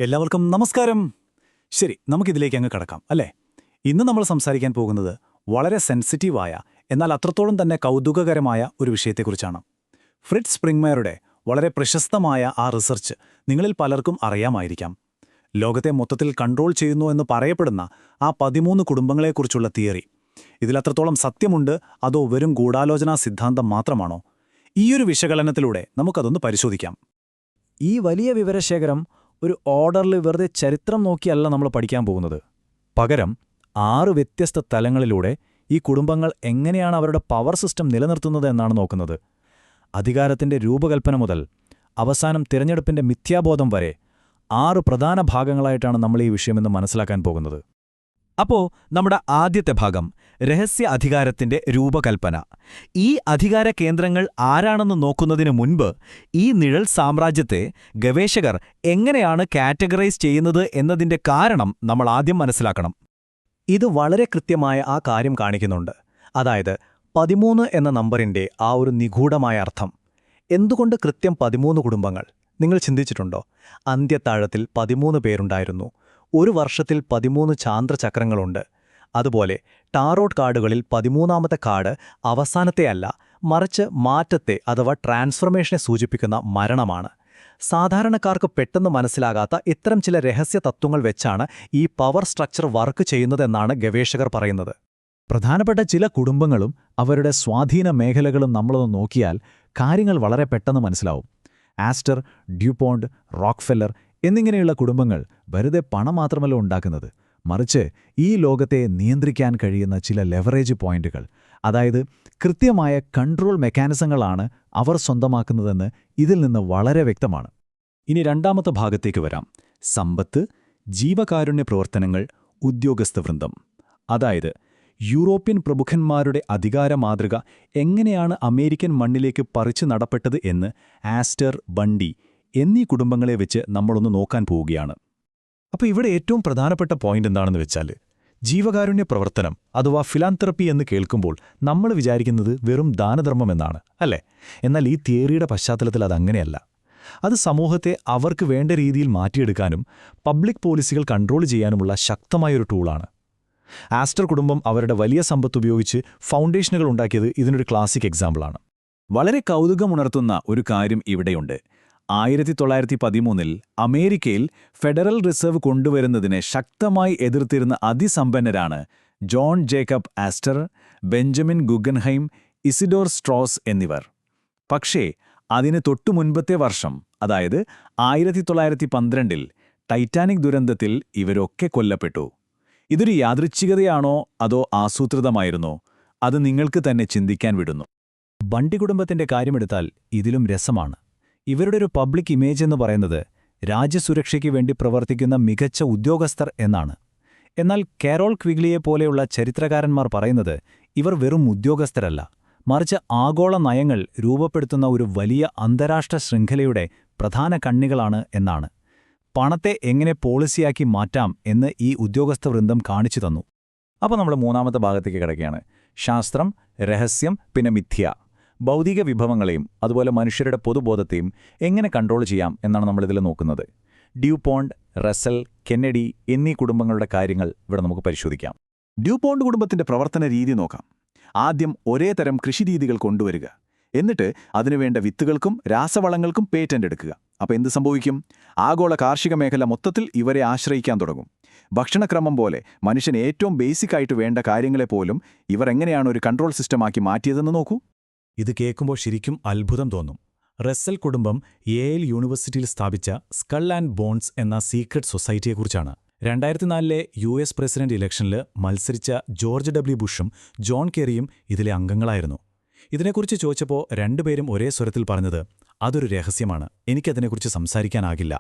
എല്ലാവർക്കും നമസ്കാരം. ശരി, നമുക്കിതിലേക്ക് അങ്ങ് കടക്കാം അല്ലേ? ഇന്ന് നമ്മൾ സംസാരിക്കാൻ പോകുന്നത് വളരെ സെൻസിറ്റീവായ എന്നാൽ അത്രത്തോളം തന്നെ കൗതുകകരമായ ഒരു വിഷയത്തെക്കുറിച്ചാണ്. ഫ്രിറ്റ്സ് സ്പ്രിങ്മയറുടെ വളരെ പ്രശസ്തമായ ആ റിസർച്ച് നിങ്ങളിൽ പലർക്കും അറിയാമായിരിക്കാം. ലോകത്തെ മൊത്തത്തിൽ കൺട്രോൾ ചെയ്യുന്നു എന്ന് പറയപ്പെടുന്ന ആ 13 കുടുംബങ്ങളെക്കുറിച്ചുള്ള തിയറി. ഇതിലത്രത്തോളം സത്യമുണ്ട്, അതോ വെറും ഗൂഢാലോചനാ സിദ്ധാന്തം മാത്രമാണോ? ഈയൊരു വിശകലനത്തിലൂടെ നമുക്കതൊന്ന് പരിശോധിക്കാം. ഈ വലിയ വിവരശേഖരം ഒരു ഓർഡറിൽ വെറുതെ ചരിത്രം നോക്കിയല്ല നമ്മൾ പഠിക്കാൻ പോകുന്നത്. പകരം 6 വ്യത്യസ്ത തലങ്ങളിലൂടെ ഈ കുടുംബങ്ങൾ എങ്ങനെയാണ് അവരുടെ പവർ സിസ്റ്റം നിലനിർത്തുന്നത് എന്നാണ് നോക്കുന്നത്. അധികാരത്തിന്റെ രൂപകൽപ്പന മുതൽ അവസാനം തിരഞ്ഞെടുപ്പിന്റെ മിഥ്യാബോധം വരെ 6 പ്രധാന ഭാഗങ്ങളായിട്ടാണ് നമ്മൾ ഈ വിഷയമെന്ന് മനസ്സിലാക്കാൻ പോകുന്നത്. അപ്പോ നമ്മുടെ ആദ്യത്തെ ഭാഗം രഹസ്യ അധികാരത്തിന്റെ രൂപകൽപ്പന. ഈ അധികാര കേന്ദ്രങ്ങൾ ആരാണെന്ന് നോക്കുന്നതിനു മുൻപ് ഈ നിഴൽ സാമ്രാജ്യത്തെ ഗവേഷകർ എങ്ങനെയാണ് കാറ്റഗറൈസ് ചെയ്യുന്നത് എന്നതിന്റെ കാരണം നമ്മൾ ആദ്യം മനസ്സിലാക്കണം. ഇത് വളരെ കൃത്യമായ ആ കാര്യം കാണിക്കുന്നുണ്ട്. അതായത് 13 എന്ന നമ്പറിന്റെ ആ ഒരു നിഗൂഢമായ അർത്ഥം. എന്തുകൊണ്ട് കൃത്യം 13 കുടുംബങ്ങൾ? നിങ്ങൾ ചിന്തിച്ചിട്ടുണ്ടോ? അന്ത്യത്താഴത്തിൽ 13 പേരുണ്ടായിരുന്നു. ഒരു വർഷത്തിൽ 13 ചാന്ദ്രചക്രങ്ങളുണ്ട്. അതുപോലെ ടാറോട്ട് കാർഡുകളിൽ 13ാമത്തെ കാർഡ് അവസാനത്തെയല്ല, മറിച്ച് മാറ്റത്തെ അഥവാ ട്രാൻസ്ഫർമേഷനെ സൂചിപ്പിക്കുന്ന മരണമാണ്. സാധാരണക്കാർക്ക് പെട്ടെന്ന് മനസ്സിലാകാത്ത ഇത്തരം ചില രഹസ്യ തത്വങ്ങൾ വെച്ചാണ് ഈ പവർ സ്ട്രക്ചർ വർക്ക് ചെയ്യുന്നതെന്നാണ് ഗവേഷകർ പറയുന്നത്. പ്രധാനപ്പെട്ട ചില കുടുംബങ്ങളും അവരുടെ സ്വാധീന മേഖലകളും നമ്മളൊന്ന് നോക്കിയാൽ കാര്യങ്ങൾ വളരെ പെട്ടെന്ന് മനസ്സിലാവും. ആസ്റ്റർ, ഡ്യൂപോണ്ട്, റോക്ക്ഫെല്ലർ എന്നിങ്ങനെയുള്ള കുടുംബങ്ങൾ വെറുതെ പണം മാത്രമല്ല ഉണ്ടാക്കുന്നത്, മറിച്ച് ഈ ലോകത്തെ നിയന്ത്രിക്കാൻ കഴിയുന്ന ചില ലെവറേജ് പോയിന്റുകൾ, അതായത് കൃത്യമായ കൺട്രോൾ മെക്കാനിസങ്ങളാണ് അവർ സ്വന്തമാക്കുന്നതെന്ന് ഇതിൽ നിന്ന് വളരെ വ്യക്തമാണ്. ഇനി രണ്ടാമത്തെ ഭാഗത്തേക്ക് വരാം. സമ്പത്ത്, ജീവകാരുണ്യ പ്രവർത്തനങ്ങൾ, ഉദ്യോഗസ്ഥവൃന്ദം. അതായത് യൂറോപ്യൻ പ്രമുഖന്മാരുടെ അധികാര മാതൃക എങ്ങനെയാണ് അമേരിക്കൻ മണ്ണിലേക്ക് പറിച്ചു നടപ്പെട്ടത് എന്ന് ആസ്റ്റർ, ബണ്ടി എന്നീ കുടുംബങ്ങളെ വെച്ച് നമ്മളൊന്ന് നോക്കാൻ പോവുകയാണ്. അപ്പോൾ ഇവിടെ ഏറ്റവും പ്രധാനപ്പെട്ട പോയിന്റ് എന്താണെന്ന് വെച്ചാൽ, ജീവകാരുണ്യ പ്രവർത്തനം അഥവാ ഫിലാന്ത്രപ്പി എന്ന് കേൾക്കുമ്പോൾ നമ്മൾ വിചാരിക്കുന്നത് വെറും ദാനധർമ്മമെന്നാണ്, അല്ലേ? എന്നാൽ ഈ തിയറിയുടെ പശ്ചാത്തലത്തിൽ അതങ്ങനെയല്ല. അത് സമൂഹത്തെ അവർക്ക് വേണ്ട രീതിയിൽ മാറ്റിയെടുക്കാനും പബ്ലിക് പോളിസികൾ കൺട്രോൾ ചെയ്യാനുമുള്ള ശക്തമായൊരു ടൂളാണ്. ആസ്റ്റർ കുടുംബം അവരുടെ വലിയ സമ്പത്ത് ഉപയോഗിച്ച് ഫൗണ്ടേഷനുകൾ ഉണ്ടാക്കിയത് ഇതിനൊരു ക്ലാസിക് എക്സാമ്പിളാണ്. വളരെ കൗതുകമുണർത്തുന്ന ഒരു കാര്യം ഇവിടെയുണ്ട്. 1913 അമേരിക്കയിൽ ഫെഡറൽ റിസർവ് കൊണ്ടുവരുന്നതിനെ ശക്തമായി എതിർത്തിരുന്ന അതിസമ്പന്നരാണ് John Jacob Astor, Benjamin Guggenheim, Isidor Straus എന്നിവർ. പക്ഷേ അതിന് തൊട്ടുമുൻപത്തെ വർഷം, അതായത് 1912 ടൈറ്റാനിക് ദുരന്തത്തിൽ ഇവരൊക്കെ കൊല്ലപ്പെട്ടു. ഇതൊരു യാദൃച്ഛികതയാണോ അതോ ആസൂത്രിതമായിരുന്നോ? അത് നിങ്ങൾക്ക് തന്നെ ചിന്തിക്കാൻ വിടുന്നു. ബണ്ടി കുടുംബത്തിന്റെ കാര്യമെടുത്താൽ ഇതിലും രസമാണ്. ഇവരുടെ ഒരു പബ്ലിക് ഇമേജ് എന്ന് പറയുന്നത് രാജ്യസുരക്ഷയ്ക്ക് വേണ്ടി പ്രവർത്തിക്കുന്ന മികച്ച ഉദ്യോഗസ്ഥർ എന്നാണ്. എന്നാൽ കാരോൾ ക്വിഗ്ലിയെപ്പോലെയുള്ള ചരിത്രകാരന്മാർ പറയുന്നത് ഇവർ വെറും ഉദ്യോഗസ്ഥരല്ല, മറിച്ച് ആഗോള നയങ്ങൾ രൂപപ്പെടുത്തുന്ന ഒരു വലിയ അന്താരാഷ്ട്ര ശൃംഖലയുടെ പ്രധാന കണ്ണികളാണ് എന്നാണ്. പണത്തെ എങ്ങനെ പോളിസിയാക്കി മാറ്റാം എന്ന് ഈ ഉദ്യോഗസ്ഥവൃന്ദം കാണിച്ചു തന്നു. അപ്പോൾ നമ്മൾ മൂന്നാമത്തെ ഭാഗത്തേക്ക് കിടക്കുകയാണ്. ശാസ്ത്രം, രഹസ്യം, പിന്നെ മിഥ്യ. ഭൗതിക വിഭവങ്ങളെയും അതുപോലെ മനുഷ്യരുടെ പൊതുബോധത്തെയും എങ്ങനെ കൺട്രോൾ ചെയ്യാം എന്നാണ് നമ്മളിതിൽ നോക്കുന്നത്. ഡ്യൂപോണ്ട്, റസൽ, കെന്നഡി എന്നീ കുടുംബങ്ങളുടെ കാര്യങ്ങൾ ഇവിടെ നമുക്ക് പരിശോധിക്കാം. ഡ്യൂപോണ്ട് കുടുംബത്തിന്റെ പ്രവർത്തന രീതി നോക്കാം. ആദ്യം ഒരേ തരം കൃഷിരീതികൾ കൊണ്ടുവരിക, എന്നിട്ട് അതിനുവേണ്ട വിത്തുകൾക്കും രാസവളങ്ങൾക്കും പേറ്റന്റ് എടുക്കുക. അപ്പോൾ എന്ത് സംഭവിക്കും? ആഗോള കാർഷിക മേഖല മൊത്തത്തിൽ ഇവരെ ആശ്രയിക്കാൻ തുടങ്ങും. ഭക്ഷണക്രമം പോലെ മനുഷ്യന് ഏറ്റവും ബേസിക്കായിട്ട് വേണ്ട കാര്യങ്ങളെപ്പോലും ഇവർ എങ്ങനെയാണ് ഒരു കൺട്രോൾ സിസ്റ്റമാക്കി മാറ്റിയതെന്ന് നോക്കൂ. ഇത് കേൾക്കുമ്പോൾ ശരിക്കും അത്ഭുതം തോന്നും. റസ്സൽ കുടുംബം യേൽ യൂണിവേഴ്സിറ്റിയിൽ സ്ഥാപിച്ച സ്കൾ ആൻഡ് ബോൺസ് എന്ന സീക്രട്ട് സൊസൈറ്റിയെക്കുറിച്ചാണ്. 2004 US പ്രസിഡന്റ് ഇലക്ഷനിൽ മത്സരിച്ച ജോർജ് ഡബ്ല്യു ബുഷും ജോൺ കെറിയും ഇതിലെ അംഗങ്ങളായിരുന്നു. ഇതിനെക്കുറിച്ച് ചോദിച്ചപ്പോൾ രണ്ടുപേരും ഒരേ സ്വരത്തിൽ പറഞ്ഞത്, അതൊരു രഹസ്യമാണ്, എനിക്കതിനെക്കുറിച്ച് സംസാരിക്കാനാകില്ല.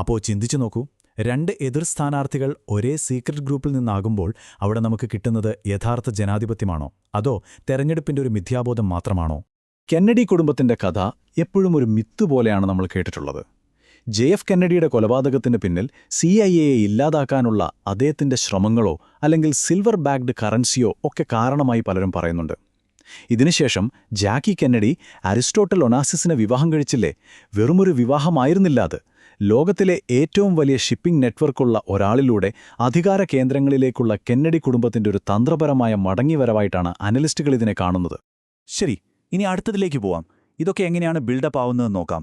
അപ്പോൾ ചിന്തിച്ചു നോക്കൂ, 2 എതിർ സ്ഥാനാർത്ഥികൾ ഒരേ സീക്രട്ട് ഗ്രൂപ്പിൽ നിന്നാകുമ്പോൾ അവിടെ നമുക്ക് കിട്ടുന്നത് യഥാർത്ഥ ജനാധിപത്യമാണോ, അതോ തെരഞ്ഞെടുപ്പിന്റെ ഒരു മിഥ്യാബോധം മാത്രമാണോ? കെന്നഡി കുടുംബത്തിന്റെ കഥ എപ്പോഴും ഒരു മിത്ത് പോലെയാണ് നമ്മൾ കേട്ടിട്ടുള്ളത്. JF കെന്നഡിയുടെ കൊലപാതകത്തിന് പിന്നിൽ CIA ഇല്ലാതാക്കാനുള്ള അദ്ദേഹത്തിന്റെ ശ്രമങ്ങളോ അല്ലെങ്കിൽ സിൽവർ ബാഗ്ഡ് കറൻസിയോ ഒക്കെ കാരണമായി പലരും പറയുന്നുണ്ട്. ഇതിനുശേഷം ജാക്കി കെന്നഡി അരിസ്റ്റോട്ടൽ ഒനാസിസിനെ വിവാഹം കഴിച്ചില്ലേ? വെറുമൊരു വിവാഹമായിരുന്നില്ല അത്. ലോകത്തിലെ ഏറ്റവും വലിയ ഷിപ്പിംഗ് നെറ്റ്വർക്കുള്ള ഒരാളിലൂടെ അധികാര കേന്ദ്രങ്ങളിലേക്കുള്ള കെന്നഡി കുടുംബത്തിന്റെ ഒരു തന്ത്രപരമായ മടങ്ങിവരവായിട്ടാണ് അനലിസ്റ്റുകൾ ഇതിനെ കാണുന്നത്. ശരി, ഇനി അടുത്തതിലേക്ക് പോവാം. ഇതൊക്കെ എങ്ങനെയാണ് ബിൽഡപ്പ് ആവുന്നതെന്ന് നോക്കാം.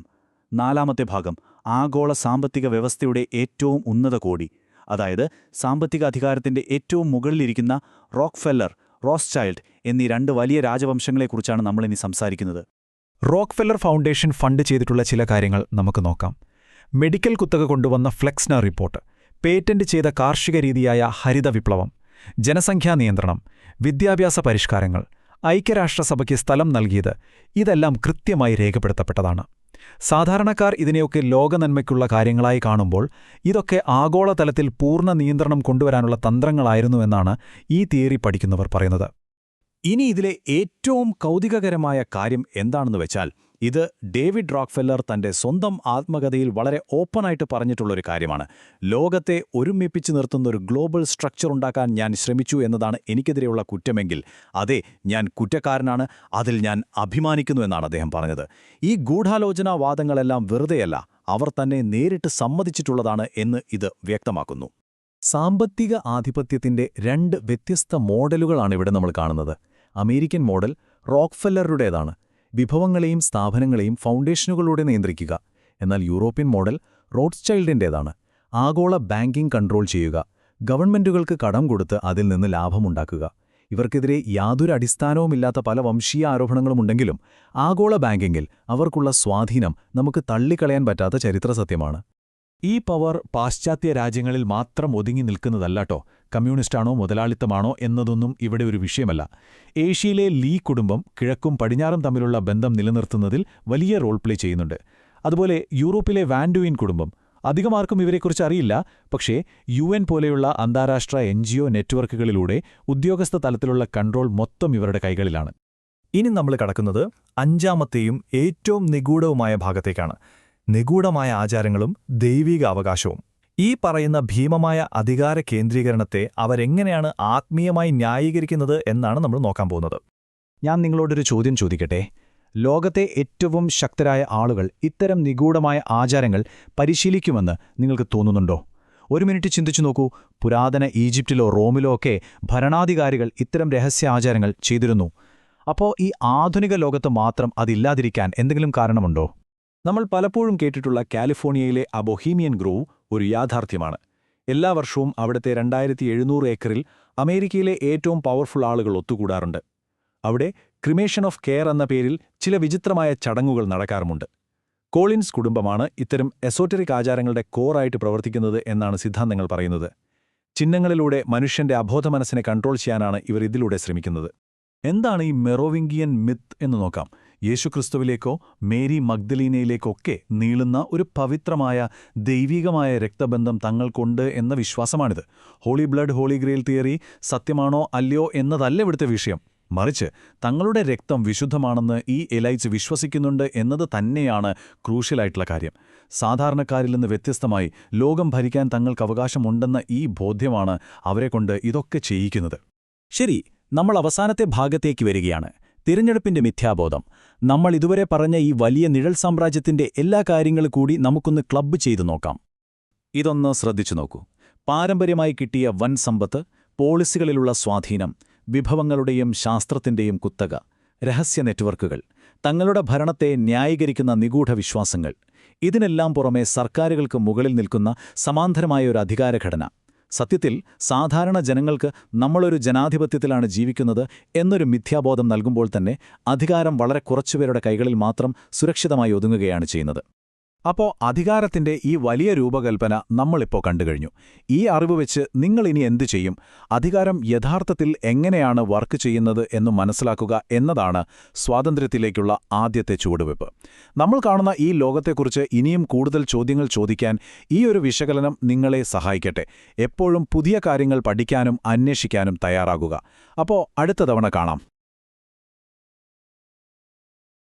4ാമത്തെ ഭാഗം ആഗോള സാമ്പത്തിക വ്യവസ്ഥയുടെ ഏറ്റവും ഉന്നത കോടി, അതായത് സാമ്പത്തിക അധികാരത്തിന്റെ ഏറ്റവും മുകളിലിരിക്കുന്ന റോക്ക്ഫെല്ലർ, റോസ്ചൈൽഡ് എന്നീ 2 വലിയ രാജവംശങ്ങളെക്കുറിച്ചാണ് നമ്മളിനി സംസാരിക്കുന്നത്. റോക്ക്ഫെല്ലർ ഫൗണ്ടേഷൻ ഫണ്ട് ചെയ്തിട്ടുള്ള ചില കാര്യങ്ങൾ നമുക്ക് നോക്കാം. മെഡിക്കൽ കുത്തക കൊണ്ടുവന്ന ഫ്ലെക്സ്നർ റിപ്പോർട്ട്, പേറ്റന്റ് ചെയ്ത കാർഷിക രീതിയായ ഹരിത വിപ്ലവം, ജനസംഖ്യാ നിയന്ത്രണം, വിദ്യാഭ്യാസ പരിഷ്കാരങ്ങൾ, ഐക്യരാഷ്ട്രസഭയ്ക്ക് സ്ഥലം നൽകിയത്, ഇതെല്ലാം കൃത്യമായി രേഖപ്പെടുത്തപ്പെട്ടതാണ്. സാധാരണക്കാർ ഇതിനെയൊക്കെ ലോകനന്മയ്ക്കുള്ള കാര്യങ്ങളായി കാണുമ്പോൾ ഇതൊക്കെ ആഗോളതലത്തിൽ പൂർണ്ണ നിയന്ത്രണം കൊണ്ടുവരാനുള്ള തന്ത്രങ്ങളായിരുന്നുവെന്നാണ് ഈ തിയറി പഠിക്കുന്നവർ പറയുന്നത്. ഇനി ഇതിലെ ഏറ്റവും കൗതുകകരമായ കാര്യം എന്താണെന്ന് വെച്ചാൽ, ഇത് ഡേവിഡ് റോക്ക്ഫെല്ലർ തന്റെ സ്വന്തം ആത്മകഥയിൽ വളരെ ഓപ്പണായിട്ട് പറഞ്ഞിട്ടുള്ളൊരു കാര്യമാണ്. ലോകത്തെ ഒരുമിപ്പിച്ച് നിർത്തുന്ന ഒരു ഗ്ലോബൽ സ്ട്രക്ചർ ഉണ്ടാക്കാൻ ഞാൻ ശ്രമിച്ചു എന്നതാണ് എനിക്കെതിരെയുള്ള കുറ്റമെങ്കിൽ, അതെ, ഞാൻ കുറ്റക്കാരനാണ്, അതിൽ ഞാൻ അഭിമാനിക്കുന്നു എന്നാണ് അദ്ദേഹം പറഞ്ഞത്. ഈ ഗൂഢാലോചനാവാദങ്ങളെല്ലാം വെറുതെയല്ല, അവർ തന്നെ നേരിട്ട് സമ്മതിച്ചിട്ടുള്ളതാണ് എന്ന് ഇത് വ്യക്തമാക്കുന്നു. സാമ്പത്തിക ആധിപത്യത്തിന്റെ 2 വ്യത്യസ്ത മോഡലുകളാണ് ഇവിടെ നമ്മൾ കാണുന്നത്. അമേരിക്കൻ മോഡൽ റോക്ക്ഫെല്ലറുടേതാണ്, വിഭവങ്ങളെയും സ്ഥാപനങ്ങളെയും ഫൗണ്ടേഷനുകളിലൂടെ നിയന്ത്രിക്കുക. എന്നാൽ യൂറോപ്യൻ മോഡൽ റോത്സ്ചൈൽഡിൻ്റേതാണ്, ആഗോള ബാങ്കിംഗ് കൺട്രോൾ ചെയ്യുക, ഗവൺമെന്റുകൾക്ക് കടം കൊടുത്ത് അതിൽ നിന്ന് ലാഭമുണ്ടാക്കുക. ഇവർക്കെതിരെ യാതൊരു അടിസ്ഥാനവുമില്ലാത്ത പല വംശീയ ആരോപണങ്ങളുമുണ്ടെങ്കിലും ആഗോള ബാങ്കിങ്ങിൽ അവർക്കുള്ള സ്വാധീനം നമുക്ക് തള്ളിക്കളയാൻ പറ്റാത്ത ചരിത്രസത്യമാണ്. ഈ പവർ പാശ്ചാത്യ രാജ്യങ്ങളിൽ മാത്രം ഒതുങ്ങി നിൽക്കുന്നതല്ലാട്ടോ. കമ്മ്യൂണിസ്റ്റാണോ മുതലാളിത്തമാണോ എന്നതൊന്നും ഇവിടെ ഒരു വിഷയമല്ല. ഏഷ്യയിലെ ലീ കുടുംബം കിഴക്കും പടിഞ്ഞാറും തമ്മിലുള്ള ബന്ധം നിലനിർത്തുന്നതിൽ വലിയ റോൾ പ്ലേ ചെയ്യുന്നുണ്ട്. അതുപോലെ യൂറോപ്പിലെ വാൻഡുയിൻ കുടുംബം, അധികമാർക്കും ഇവരെക്കുറിച്ച് അറിയില്ല, പക്ഷേ UN പോലെയുള്ള അന്താരാഷ്ട്ര NGO നെറ്റ്വർക്കുകളിലൂടെ ഉദ്യോഗസ്ഥ തലത്തിലുള്ള കൺട്രോൾ മൊത്തം ഇവരുടെ കൈകളിലാണ്. ഇനി നമ്മൾ കടക്കുന്നത് 5ാമത്തെയും ഏറ്റവും നിഗൂഢവുമായ ഭാഗത്തേക്കാണ്. നിഗൂഢമായ ആചാരങ്ങളും ദൈവിക അവകാശവും. ഈ പറയുന്ന ഭീമമായ അധികാര കേന്ദ്രീകരണത്തെ അവരെങ്ങനെയാണ് ആത്മീയമായി ന്യായീകരിക്കുന്നത് എന്നാണ് നമ്മൾ നോക്കാൻ പോകുന്നത്. ഞാൻ നിങ്ങളോടൊരു ചോദ്യം ചോദിക്കട്ടെ. ലോകത്തെ ഏറ്റവും ശക്തരായ ആളുകൾ ഇത്തരം നിഗൂഢമായ ആചാരങ്ങൾ പരിശീലിക്കുമെന്ന് നിങ്ങൾക്ക് തോന്നുന്നുണ്ടോ? ഒരു മിനിറ്റ് ചിന്തിച്ചു നോക്കൂ. പുരാതന ഈജിപ്തിലോ റോമിലോ ഒക്കെ ഭരണാധികാരികൾ ഇത്തരം രഹസ്യ ആചാരങ്ങൾ ചെയ്തിരുന്നു. അപ്പോൾ ഈ ആധുനിക ലോകത്ത് മാത്രം അതില്ലാതിരിക്കാൻ എന്തെങ്കിലും കാരണമുണ്ടോ? നമ്മൾ പലപ്പോഴും കേട്ടിട്ടുള്ള കാലിഫോർണിയയിലെ ബൊഹീമിയൻ ഗ്രോവ് ഒരു യാഥാർത്ഥ്യമാണ്. എല്ലാ വർഷവും അവിടുത്തെ 2700 ഏക്കറിൽ അമേരിക്കയിലെ ഏറ്റവും പവർഫുൾ ആളുകൾ ഒത്തുകൂടാറുണ്ട്. അവിടെ ക്രിമേഷൻ ഓഫ് കെയർ എന്ന പേരിൽ ചില വിചിത്രമായ ചടങ്ങുകൾ നടക്കാറുമുണ്ട്. കോളിൻസ് കുടുംബമാണ് ഇത്തരം എസോറ്ററിക് ആചാരങ്ങളുടെ കോറായിട്ട് പ്രവർത്തിക്കുന്നത് എന്നാണ് സിദ്ധാന്തങ്ങൾ പറയുന്നത്. ചിഹ്നങ്ങളിലൂടെ മനുഷ്യന്റെ അബോധ മനസ്സിനെ കൺട്രോൾ ചെയ്യാനാണ് ഇവർ ഇതിലൂടെ ശ്രമിക്കുന്നത്. എന്താണ് ഈ മെറോവിംഗിയൻ മിത്ത് എന്ന് നോക്കാം. യേശുക്രിസ്തുവിലേക്കോ മേരി മഗ്ദലീനയിലേക്കൊക്കെ നീളുന്ന ഒരു പവിത്രമായ ദൈവികമായ രക്തബന്ധം തങ്ങൾക്കുണ്ട് എന്ന വിശ്വാസമാണിത്. Holy blood holy grail theory സത്യമാണോ അല്ലയോ എന്നതല്ല ഇവിടുത്തെ വിഷയം. മറിച്ച് തങ്ങളുടെ രക്തം വിശുദ്ധമാണെന്ന് ഈ എലൈറ്റ്സ് വിശ്വസിക്കുന്നുണ്ട് എന്നത് തന്നെയാണ് ക്രൂഷ്യലായിട്ടുള്ള കാര്യം. സാധാരണക്കാരിൽ നിന്ന് വ്യത്യസ്തമായി ലോകം ഭരിക്കാൻ തങ്ങൾക്ക് അവകാശമുണ്ടെന്ന ഈ ബോധ്യമാണ് അവരെക്കൊണ്ട് ഇതൊക്കെ ചെയ്യിക്കുന്നത്. ശരി, നമ്മൾ അവസാനത്തെ ഭാഗത്തേക്ക് വരികയാണ്. തിരഞ്ഞെടുപ്പിന്റെ മിഥ്യാബോധം. നമ്മൾ ഇതുവരെ പറഞ്ഞ ഈ വലിയ നിഴൽ സാമ്രാജ്യത്തിന്റെ എല്ലാ കാര്യങ്ങളും കൂടി നമുക്കൊന്ന് ക്ലബ്ബ് ചെയ്തു നോക്കാം. ഇതൊന്ന് ശ്രദ്ധിച്ചു നോക്കൂ. പാരമ്പര്യമായി കിട്ടിയ വൻ സമ്പത്ത്, പോളിസികളിലുള്ള സ്വാധീനം, വിഭവങ്ങളുടെയും ശാസ്ത്രത്തിന്റെയും കുത്തക, രഹസ്യ നെറ്റ്വർക്കുകൾ, തങ്ങളുടെ ഭരണത്തെ ന്യായീകരിക്കുന്ന നിഗൂഢ വിശ്വാസങ്ങൾ, ഇതിനെല്ലാം പുറമെ സർക്കാരുകൾക്ക് മുകളിൽ നിൽക്കുന്ന സമാന്തരമായ ഒരു അധികാരഘടന. സത്യത്തിൽ സാധാരണ ജനങ്ങൾക്ക് നമ്മളൊരു ജനാധിപത്യത്തിലാണ് ജീവിക്കുന്നത് എന്നൊരു മിഥ്യാബോധം നൽകുമ്പോൾ തന്നെ അധികാരം വളരെ കുറച്ചുപേരുടെ കൈകളിൽ മാത്രം സുരക്ഷിതമായി ഒതുങ്ങുകയാണ് ചെയ്യുന്നത്. അപ്പോൾ അധികാരത്തിന്റെ ഈ വലിയ രൂപകൽപ്പന നമ്മളിപ്പോൾ കണ്ടുകഴിഞ്ഞു. ഈ അറിവ് വെച്ച് നിങ്ങളിനി എന്തു ചെയ്യും? അധികാരം യഥാർത്ഥത്തിൽ എങ്ങനെയാണ് വർക്ക് ചെയ്യുന്നത് എന്ന് മനസ്സിലാക്കുക എന്നതാണ് സ്വാതന്ത്ര്യത്തിലേക്കുള്ള ആദ്യത്തെ ചുവടുവെപ്പ്. നമ്മൾ കാണുന്ന ഈ ലോകത്തെക്കുറിച്ച് ഇനിയും കൂടുതൽ ചോദ്യങ്ങൾ ചോദിക്കാൻ ഈ ഒരു വിശകലനം നിങ്ങളെ സഹായിക്കട്ടെ. എപ്പോഴും പുതിയ കാര്യങ്ങൾ പഠിക്കാനും അന്വേഷിക്കാനും തയ്യാറാകുക. അപ്പോൾ അടുത്ത തവണ കാണാം.